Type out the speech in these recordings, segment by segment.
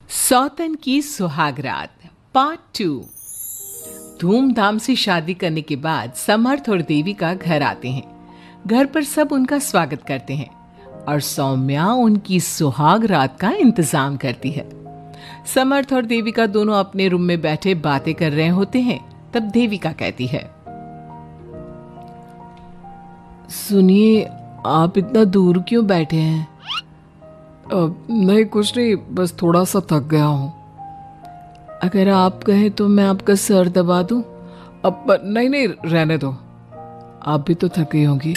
सौतन की सुहागरात पार्ट 2। धूमधाम से शादी करने के बाद समर्थ और देविका घर आते हैं। घर पर सब उनका स्वागत करते हैं और सौम्या उनकी सुहाग रात का इंतजाम करती है। समर्थ और देविका दोनों अपने रूम में बैठे बातें कर रहे होते हैं। तब देविका कहती है, सुनिए, आप इतना दूर क्यों बैठे हैं? नहीं, कुछ नहीं, बस थोड़ा सा थक गया हूँ। अगर आप कहें तो मैं आपका सर दबा दूं? अब नहीं नहीं, रहने दो, आप भी तो थकी होंगी।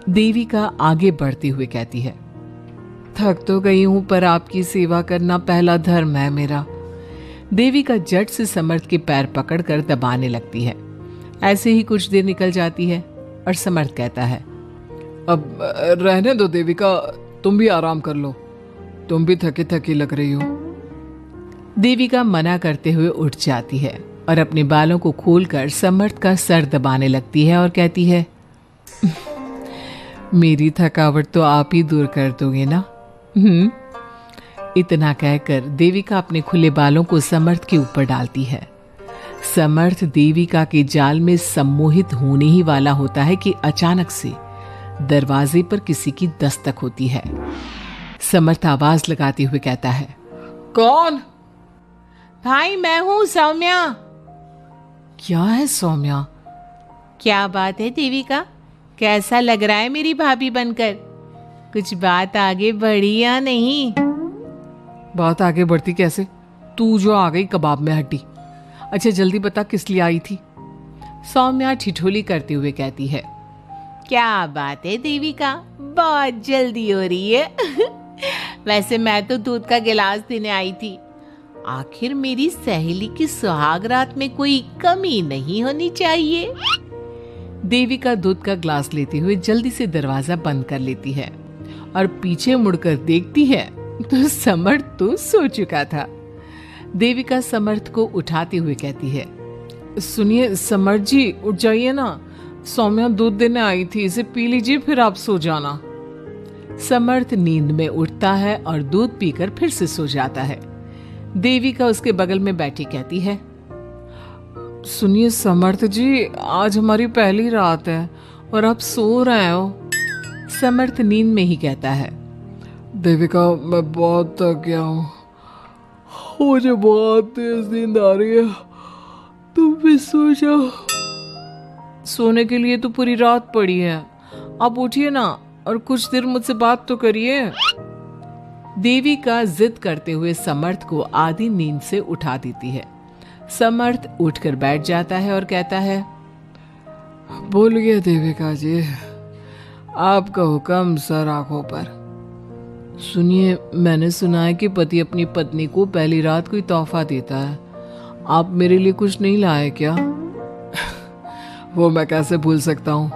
देविका आगे बढ़ते हुए कहती है, थक तो गई हूँ, पर आपकी सेवा करना पहला धर्म है मेरा। देविका झट से समर्थ के पैर पकड़कर दबाने लगती है। ऐसे ही कुछ देर निकल जाती है और समर्थ कहता है, अब रहने दो देविका, तुम भी आराम कर लो, तुम भी थकी थकी लग रही हो। देविका मना करते हुए उठ जाती है और अपने बालों को खोलकर समर्थ का सर दबाने लगती है और कहती है, मेरी थकावट तो आप ही दूर कर दोगे ना? इतना कहकर देविका अपने खुले बालों को समर्थ के ऊपर डालती है। समर्थ देविका के जाल में सम्मोहित होने ही वाला होता है कि अचानक से दरवाजे पर किसी की दस्तक होती है। समर्थ आवाज लगाते हुए कहता है, कौन? भाई, मैं हूं, सौम्या। क्या है सौम्या? क्या बात है देविका, कैसा लग रहा है मेरी भाभी बनकर? कुछ बात आगे बढ़ी या नहीं? बात आगे बढ़ती कैसे? तू जो आ गई कबाब में हड्डी। अच्छा जल्दी बता, किस लिए आई थी? सौम्या ठिठोली करते हुए कहती है, क्या बात है देविका, बहुत जल्दी हो रही है। वैसे मैं तो दूध का गिलास देने आई थी। आखिर मेरी सहेली की सुहाग रात में कोई कमी नहीं होनी चाहिए। देविका दूध का ग्लास लेते हुए जल्दी से दरवाजा बंद कर लेती है और पीछे मुड़कर देखती है तो समर्थ तो सो चुका था। देविका समर्थ को उठाते हुए कहती है, सुनिए समर्थ जी, उठ जाइए ना, सौम्या दूध देने आई थी, इसे पी लीजिए, फिर आप सो जाना। समर्थ नींद में उठता है और दूध पीकर फिर से सो जाता है। देविका उसके बगल में बैठी कहती है, सुनिए समर्थ जी, आज हमारी पहली रात है और आप सो रहे हो। समर्थ नींद में ही कहता है, देविका मैं बहुत थक गया हूँ, मुझे बहुत तेज नींद आ रही है, तुम भी सो जाओ। सोने के लिए तो पूरी रात पड़ी है, आप उठिए ना और कुछ देर मुझसे बात तो करिए। देविका जिद करते हुए समर्थ को आधी नींद से उठा देती है। समर्थ उठकर बैठ जाता है और कहता है, बोलिए देविका जी, आपका हुक्म सर आंखों पर। सुनिए, मैंने सुना है कि पति अपनी पत्नी को पहली रात कोई तोहफा देता है, आप मेरे लिए कुछ नहीं लाए क्या? वो मैं कैसे भूल सकता हूँ,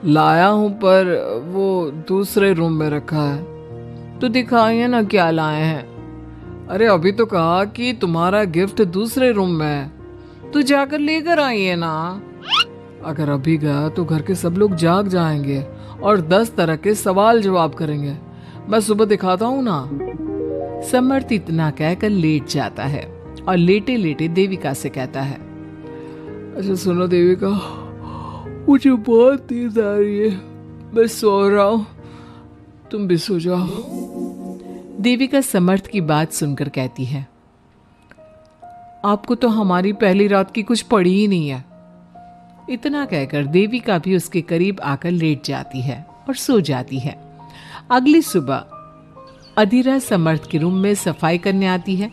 लाया हूँ, पर वो दूसरे रूम में रखा है। तो दिखाइए ना क्या लाए हैं। अरे अभी तो कहा कि तुम्हारा गिफ्ट दूसरे रूम में है, तो जाकर लेकर आइए ना। अगर अभी गया तो घर के सब लोग जाग जाएंगे और 10 तरह के सवाल जवाब करेंगे। मैं सुबह दिखाता हूँ ना। समर्थ इतना कहकर लेट जाता है और लेटे लेटे देविका से कहता है, अच्छा सुनो देविका, मुझे बहुत नींद आ रही है, मैं सो रहा हूँ, तुम भी सो जाओ। देविका समर्थ की बात सुनकर कहती है, आपको तो हमारी पहली रात की कुछ पड़ी ही नहीं है। इतना कहकर देविका भी उसके करीब आकर लेट जाती है और सो जाती है। अगली सुबह अधीरा समर्थ के रूम में सफाई करने आती है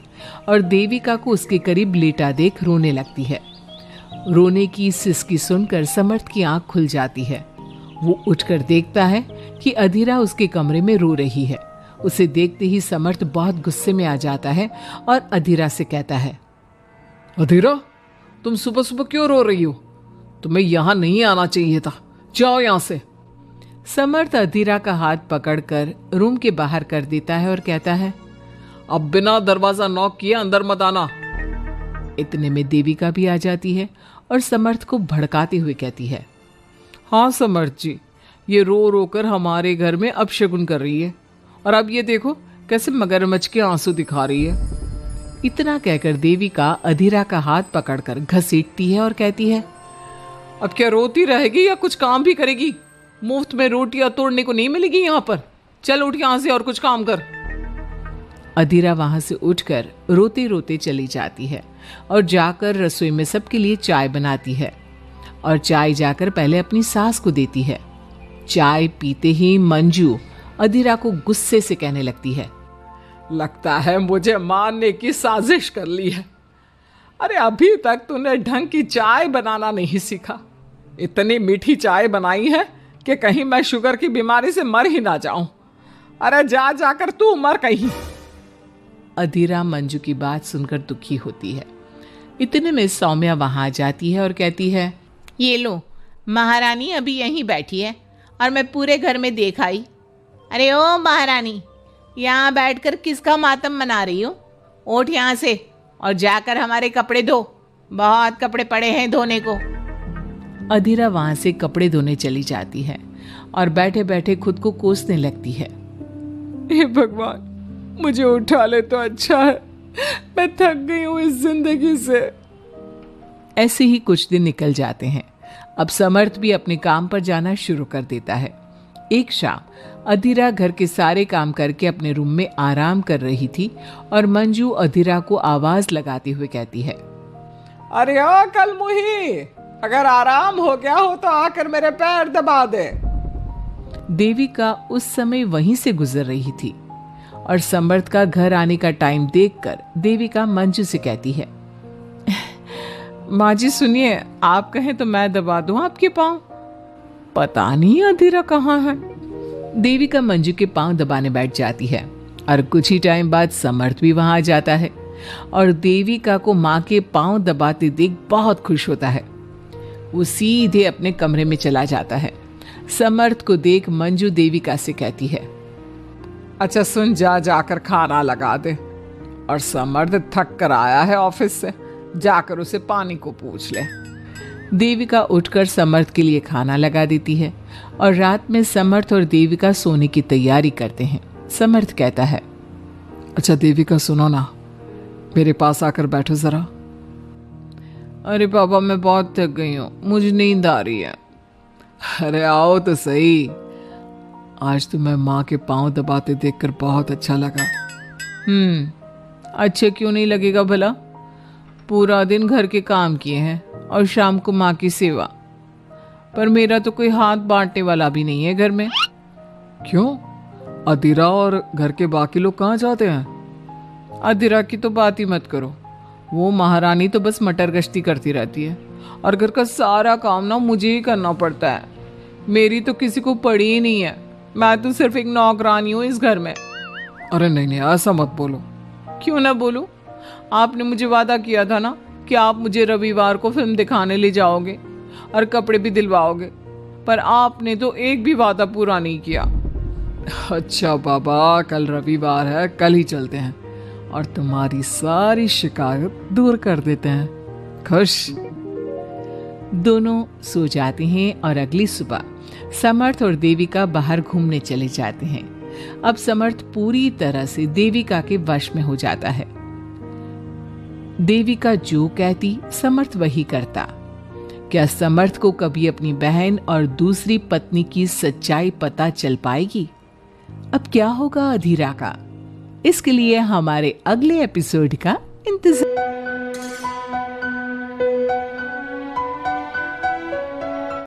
और देविका को उसके करीब लेटा देख रोने लगती है। रोने की सिसकी सुनकर समर्थ की आंख खुल जाती है। वो उठकर देखता है कि अधीरा उसके कमरे में रो रही है। उसे देखते ही समर्थ बहुत गुस्से में आ जाता है और अधीरा से कहता है, अधीरा, तुम सुबह सुबह क्यों रो रही हो? तुम्हें यहाँ नहीं आना चाहिए था, जाओ यहाँ से। समर्थ अधीरा का हाथ पकड़कर रूम के बाहर कर देता है और कहता है, अब बिना दरवाजा नॉक किए अंदर मत आना। इतने में देविका भी आ जाती है और समर्थ को भड़काते हुए कहती है, हाँ समर्थ जी, ये रो रो कर हमारे घर में अपशगुन कर रही है, और अब ये देखो कैसे मगरमच्छ के आंसू दिखा रही है। इतना कहकर देविका अधीरा का हाथ पकड़कर घसीटती है और कहती है, अब क्या रोती रहेगी या कुछ काम भी करेगी? मुफ्त में रोटियां तोड़ने को नहीं मिलेगी यहाँ पर। चल उठ यहाँ से और कुछ काम कर। अधीरा वहां से उठकर रोते रोते चली जाती है और जाकर रसोई में सबके लिए चाय बनाती है और चाय जाकर पहले अपनी सास को देती है। चाय पीते ही मंजू अधीरा को गुस्से से कहने लगती है, लगता है मुझे मारने की साजिश कर ली है। अरे अभी तक तूने ढंग की चाय बनाना नहीं सीखा। इतनी मीठी चाय बनाई है कि कहीं मैं शुगर की बीमारी से मर ही ना जाऊं। अरे जा जाकर तू मर कहीं। अधीरा मंजू की बात सुनकर दुखी होती है। इतने में सौम्या वहां आ जाती है और कहती है, ये लो, महारानी अभी यहीं बैठी है और मैं पूरे घर में देख आई। अरे ओ महारानी, यहाँ बैठकर किसका मातम मना रही हो? उठ यहाँ से और जाकर हमारे कपड़े धो, बहुत कपड़े पड़े हैं धोने को। अधीरा वहां से कपड़े धोने चली जाती है और बैठे बैठे खुद को कोसने लगती है। हे भगवान, मुझे उठा ले तो अच्छा है। मैं थक गई हूँ इस जिंदगी से। ऐसे ही कुछ दिन निकल जाते हैं। अब समर्थ भी अपने काम पर जाना शुरू कर देता है। एक शाम अधीरा घर के सारे काम करके अपने रूम में आराम कर रही थी और मंजू अधीरा को आवाज लगाते हुए कहती है, अरे ओ कलमुही, अगर आराम हो गया हो तो आकर मेरे पैर दबा दे। देविका उस समय वहीं से गुजर रही थी और समर्थ का घर आने का टाइम देखकर देविका मंजू से कहती है, माँ जी सुनिए, आप कहें तो मैं दबा दूं आपके पांव। पता नहीं अधीरा कहाँ है। देविका मंजू के पांव दबाने बैठ जाती है और कुछ ही टाइम बाद समर्थ भी वहां आ जाता है और देविका को माँ के पांव दबाते देख बहुत खुश होता है। वो सीधे अपने कमरे में चला जाता है। समर्थ को देख मंजू देविका से कहती है, अच्छा सुन, जा जाकर खाना लगा दे। और समर्थ थक कर आया है ऑफिस से, जाकर उसे पानी को पूछ ले। देविका उठकर समर्थ के लिए खाना लगा देती है और रात में समर्थ और देविका सोने की तैयारी करते हैं। समर्थ कहता है, अच्छा देविका सुनो ना, मेरे पास आकर बैठो जरा। अरे पापा, मैं बहुत थक गई हूँ, मुझे नींद आ रही है। अरे आओ तो सही। आज तो मैं माँ के पांव दबाते देखकर बहुत अच्छा लगा। अच्छा क्यों नहीं लगेगा भला? पूरा दिन घर के काम किए हैं और शाम को माँ की सेवा। पर मेरा तो कोई हाथ बांटने वाला भी नहीं है घर में। क्यों? अधीरा और घर के बाकी लोग कहाँ जाते हैं? अधीरा की तो बात ही मत करो। वो महारानी तो बस मटर गश्ती करती रहती है और घर का सारा काम ना मुझे ही करना पड़ता है। मेरी तो किसी को पड़ी ही नहीं है। मैं तो सिर्फ एक नौकरानी हूँ इस घर में। अरे नहीं, ऐसा मत बोलो। क्यों ना बोलूं? आपने मुझे वादा किया था ना कि आप मुझे रविवार को फिल्म दिखाने ले जाओगे और कपड़े भी दिलवाओगे, पर आपने तो एक भी वादा पूरा नहीं किया। अच्छा बाबा, कल रविवार है, कल ही चलते हैं और तुम्हारी सारी शिकायत दूर कर देते हैं। खुश? दोनों सो जाते हैं और अगली सुबह समर्थ और देविका बाहर घूमने चले जाते हैं। अब समर्थ पूरी तरह से देविका के वश में हो जाता है। देविका जो कहती समर्थ वही करता। क्या समर्थ को कभी अपनी बहन और दूसरी पत्नी की सच्चाई पता चल पाएगी? अब क्या होगा अधीरा का? इसके लिए हमारे अगले एपिसोड का इंतजार।